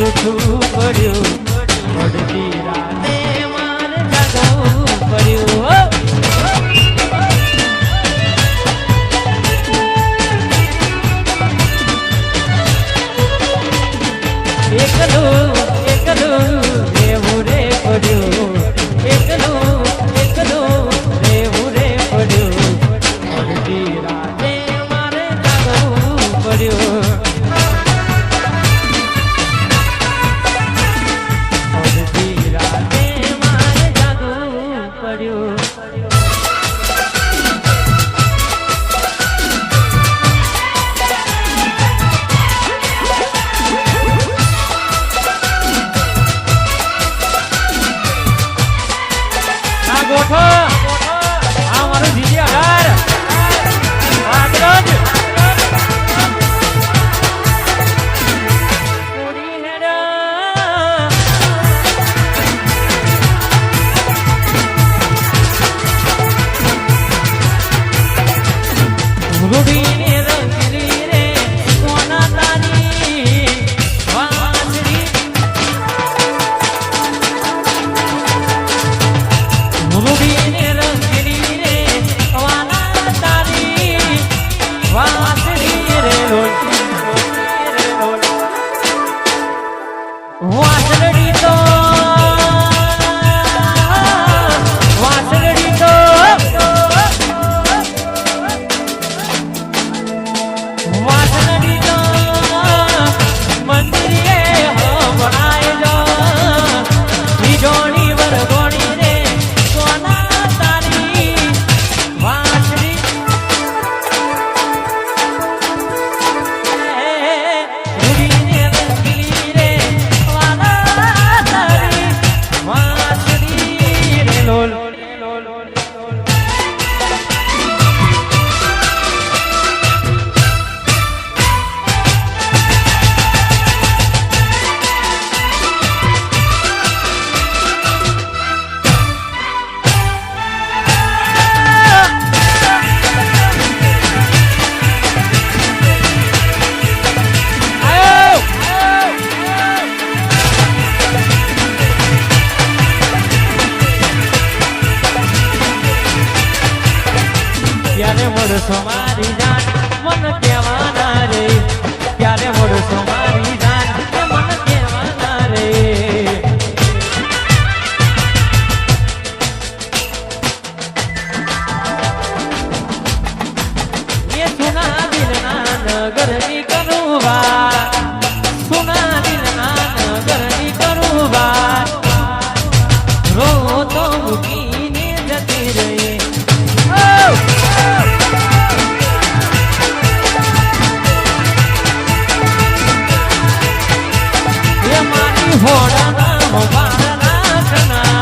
જૂઠું પડ્યું પડતી રાતે મારે જાગવું પડ્યું એકલું એકલું રહેવું રે પડ્યું એકલું એકલું રહેવું રે પડ્યું પડતી રાતે મારે જાગવું પડ્યું મારી જાન મન કહેવાના રે ક્યારે મળશો મારી જાન મન કહેવાના રે એ સુના દિલના નગરની કરું વાત સુના દિલના નગરની કરું વાત રો તો મૂકીને જતી રહી હોડા નામ મારા નાખના